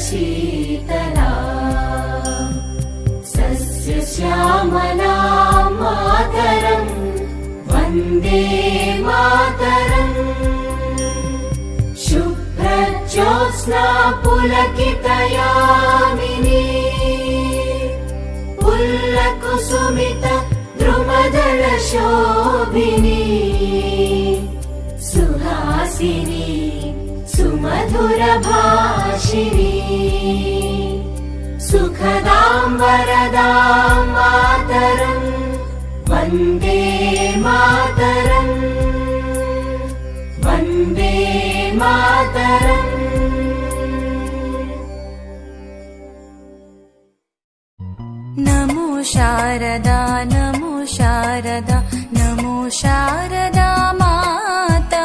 शीतला सस्यश्यामला मातरम् वन्दे मातरम् शुभ्रज्योत्स्ना पुलकितयामिनी पुल्लकुसुमित द्रुमदलशोभिनी सुहासिनी सुमधुरभाषिणी सुखदां वरदां मातरम् वन्दे मातरम् वन्दे मातरम्। नमो शारदा नमो शारदा नमो शारदा माता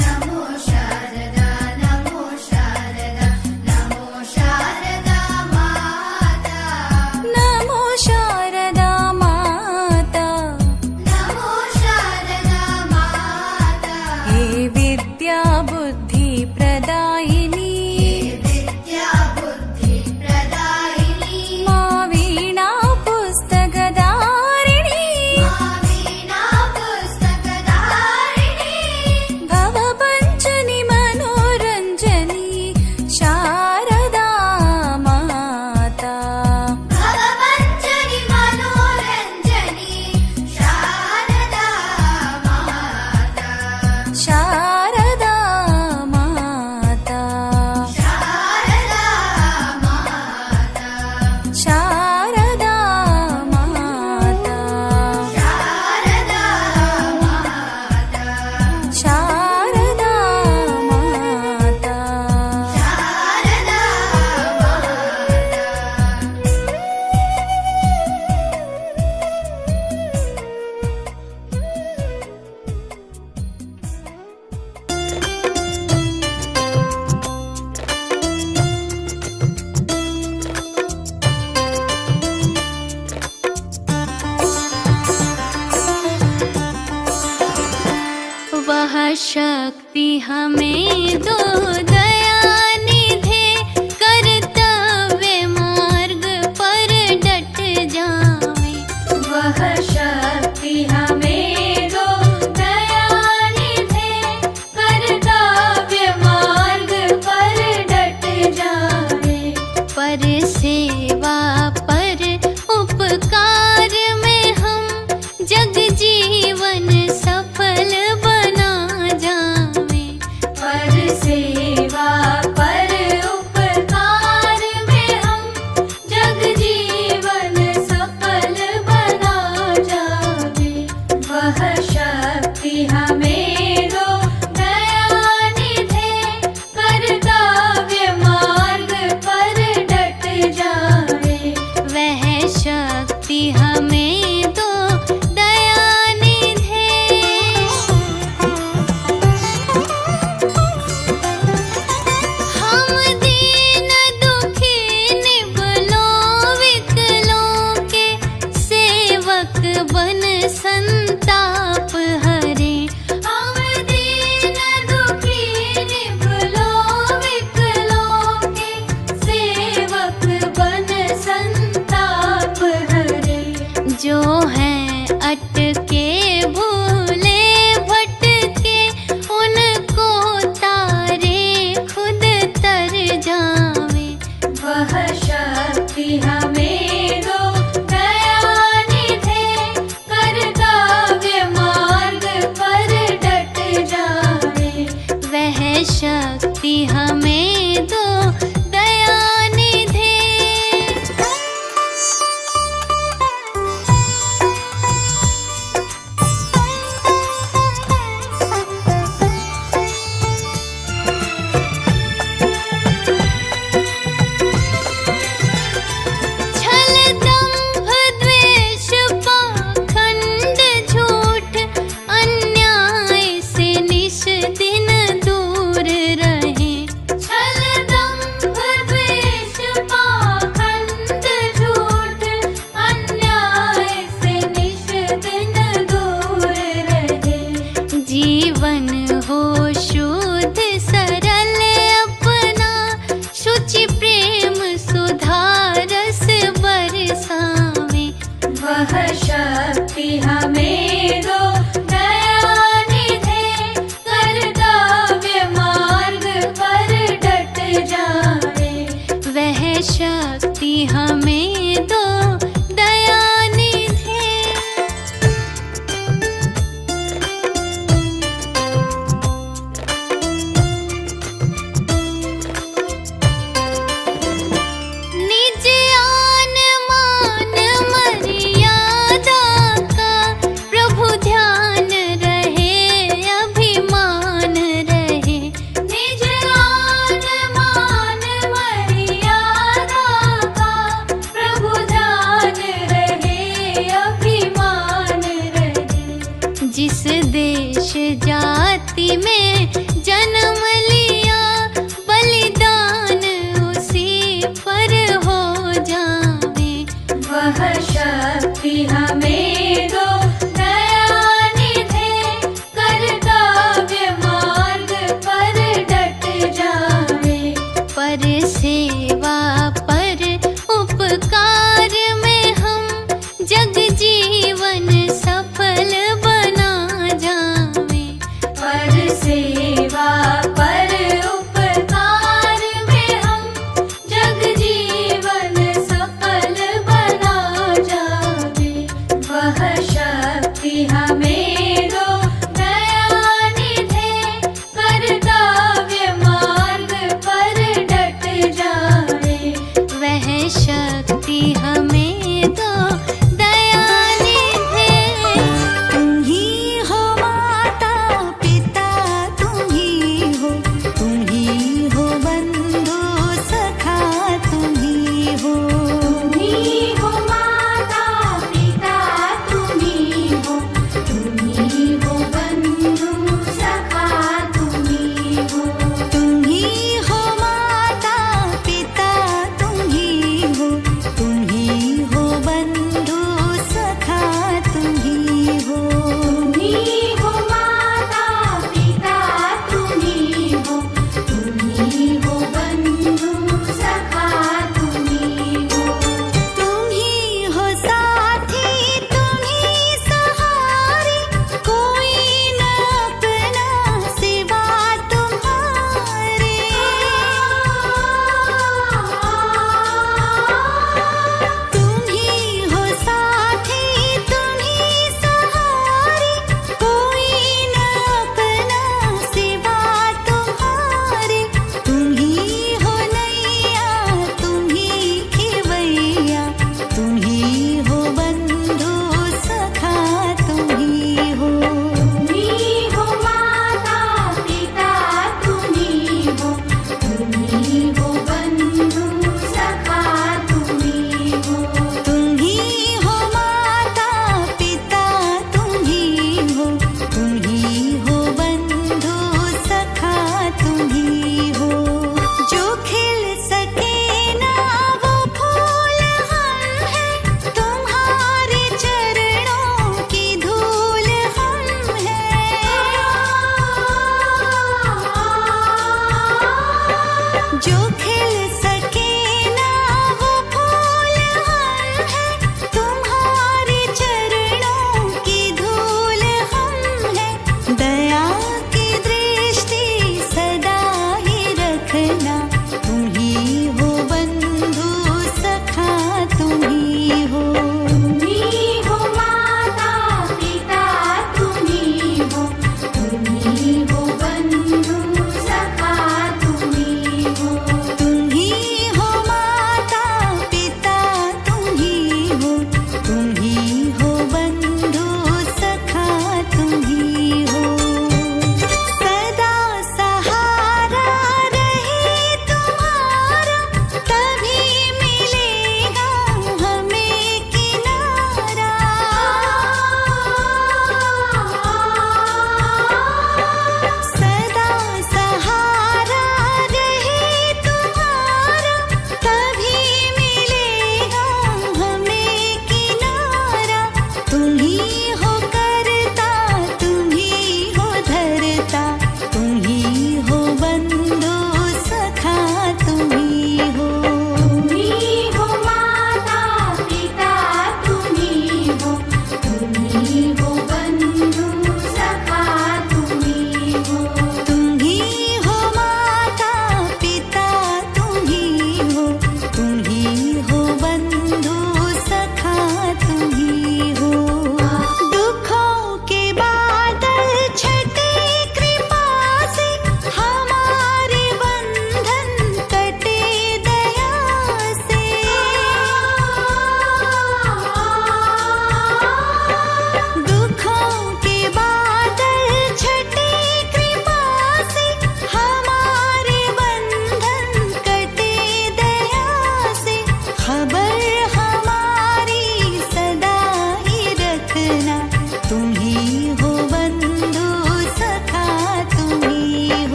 नमो शारदा नमो शारदा नमो शारदा माता नमो शारदा माता नमो शारदा माता हे विद्या बुद्धि प्रदायिनी विद्या बुद्धि प्रदायिनी मा वीणा पुस्तकधारिणी वीणा पुस्तकधारिणी भवपञ्चनि मनोरञ्जनी शारदा माता भवपञ्चनि मनोरञ्जनी शारदा माता शारदा माता शारदा माता शारदा माता शारदा माता शारदा माता शारदा वह शक्ति हमें दो दयानिधे कर्तव्य मार्ग पर डट जावे वह शक्ति हमें दो दयानिधे कर्तव्य मार्ग पर डट जावे पर सेवा पर उपकार में हम जग जीवन सफल बना जावे पर से पर सेवा पर उपकार में हम जग जीवन सफल बना जावे। पर सेवा पर उपकार में हम जग जीवन सफल बना जावे। वह शक्ति हमें दो दयानिधे, कर्तव्य मार्ग पर डट जाए। वह शक्ति हमें दो दयानिधे। तुम ही हो माता पिता, तुम ही हो बंधु सखा, तुम ही हो। तुम ही हो माता पिता, तुम ही हो बंधु सखा, तुम ही हो। तुम ही हो माता पिता, तुम ही हो बंधु सखा, तुम ही हो। तुम ही हो माता पिता, तुम ही हो बंधु सखा, तुम ही हो। तुम ही हो साथी, तुम ही सहारे, कोई न अपना सिवा तुम्हारे। तुम ही हो साथी, तुम ही सहारे, कोई न अपना सिवा तुम्हारे। तुम ही हो नैया, तुम ही खिवैया, तुम ही हो बंधु सखा, तुम ही हो। तुम ही हो माता पिता, तुम ही हो बंधु सखा, तुम ही हो। तुम ही हो माता पिता, तुम ही हो बंधु सखा, तुम ही हो। जो खिल सके ना वो फूल हम हैं, तुम्हारे चरणों की धूल हम हैं। जो खिल सके ना वो फूल हम हैं, तुम्हारे चरणों की धूल हम हैं। दया की दृष्टि सदा ही रखना, तुम ही हो बंधु सखा, तुम ही हो। तुम ही हो माता पिता, तुम ही हो बंधु सखा, तुम ही हो। तुम ही हो माता पिता, तुम ही हो बंधु सखा, तुम ही हो। सदा सहारा रहे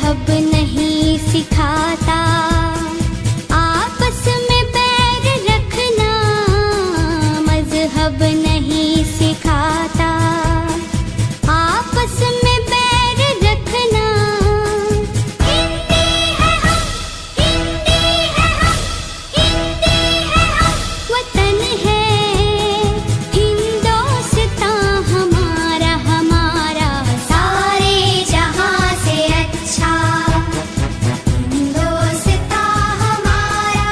मजहब नहीं सिखाता आपस में बैर रखना, मजहब नहीं सिखाता आपस में बैर रखना। हिंदी है हम, हिंदी है हम, हिंदी है हम, वतन है हिंदुस्तान हमारा, हमारा सारे जहां से अच्छा हिंदुस्तान हमारा।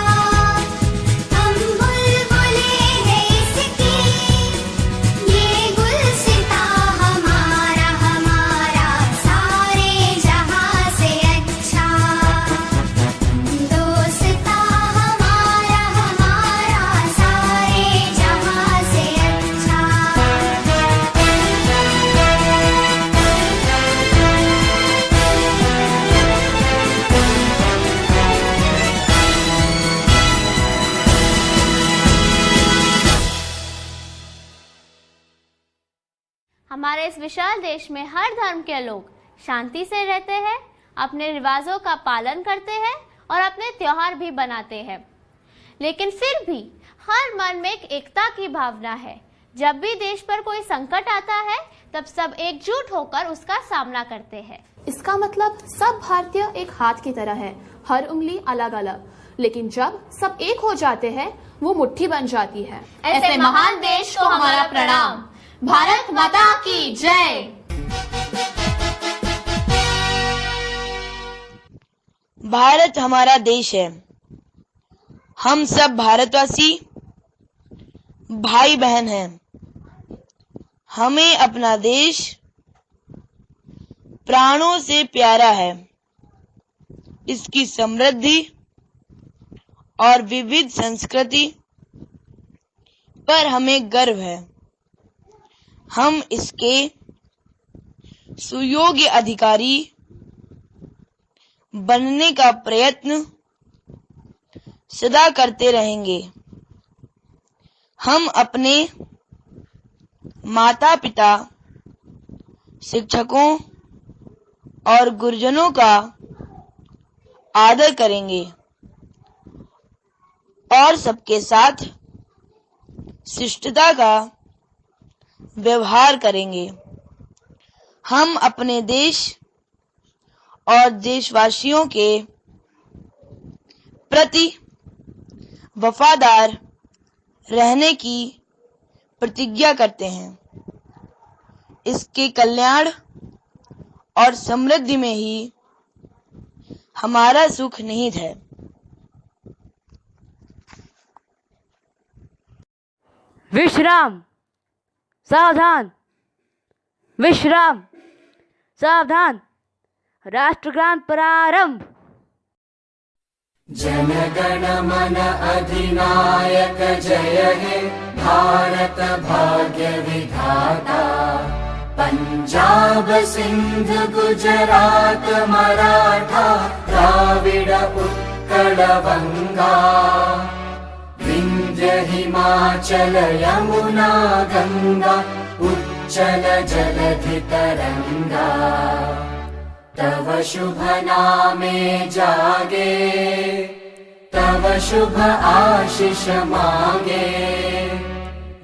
हम बुलबुलें हैं इसकी, ये गुलसितां हमारा, हमारा सारे जहां से अच्छा हिंदुस्तान हमारा, हमारा सारे जहां से अच्छा। हमारे इस विशाल देश में हर धर्म के लोग शांति से रहते हैं, अपने रिवाजों का पालन करते हैं और अपने त्योहार भी बनाते हैं। लेकिन फिर भी हर मन में एक एकता की भावना है। जब भी देश पर कोई संकट आता है तब सब एकजुट होकर उसका सामना करते हैं। इसका मतलब सब भारतीय एक हाथ की तरह है, हर उंगली अलग अलग, लेकिन जब सब एक हो जाते हैं वो मुट्ठी बन जाती है। ऐसे महान देश को हमारा प्रणाम। भारत माता की जय। भारत हमारा देश है। हम सब भारतवासी भाई बहन हैं। हमें अपना देश प्राणों से प्यारा है। इसकी समृद्धि और विविध संस्कृति पर हमें गर्व है। हम इसके सुयोग्य अधिकारी बनने का प्रयत्न सदा करते रहेंगे। हम अपने माता पिता, शिक्षकों और गुरुजनों का आदर करेंगे और सबके साथ शिष्टता का व्यवहार करेंगे। हम अपने देश और देशवासियों के प्रति वफादार रहने की प्रतिज्ञा करते हैं। इसके कल्याण और समृद्धि में ही हमारा सुख निहित है। विश्राम, सावधान, विश्राम, सावधान, राष्ट्रगान प्रारंभ। जनगण मन अधिनायक जय हे भारत भाग्य विधाता। पंजाब सिंध गुजरात मराठा द्राविड उत्कल बंगा। विंध्य हिमाचल यमुना गंगा उच्चल जलधि तरंगा। तव शुभ नामे जागे, तव शुभ आशीष मांगे।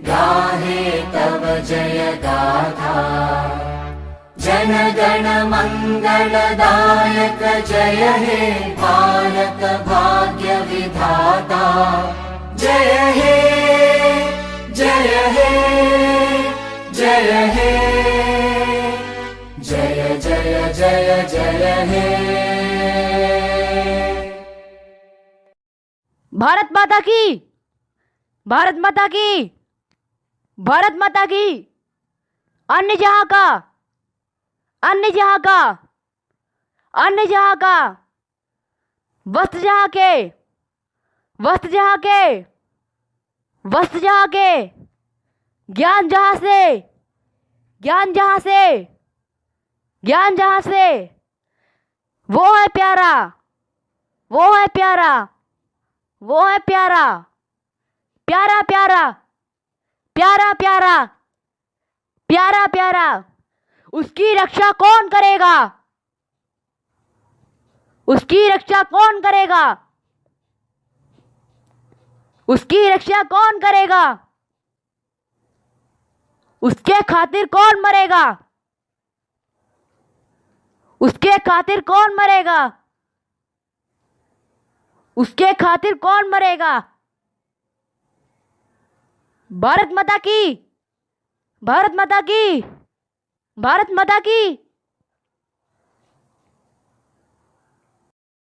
गाहे तव जय गाथा, जन गण मंगलदायक जय हे भारत भाग्य विधाता। जय हे, जय हे, जय हे, जय जय जय जय हे। भारत माता की, भारत माता की, भारत माता की। अन्य जहां का, अन्य जहां का, अन्य जहां का। वस्त्र जहां के, वस्त्र जहां के, वस्त्र जहां के। ज्ञान जहां से, ज्ञान जहां से, ज्ञान जहां से। वो है प्यारा, वो है प्यारा, वो है प्यारा। प्यारा प्यारा, प्यारा प्यारा, प्यारा प्यारा। उसकी रक्षा कौन करेगा? उसकी रक्षा कौन करेगा? उसकी रक्षा कौन करेगा? उसके खातिर कौन मरेगा? उसके खातिर कौन मरेगा? उसके खातिर कौन मरेगा? भारत माता की, भारत माता की, भारत माता की।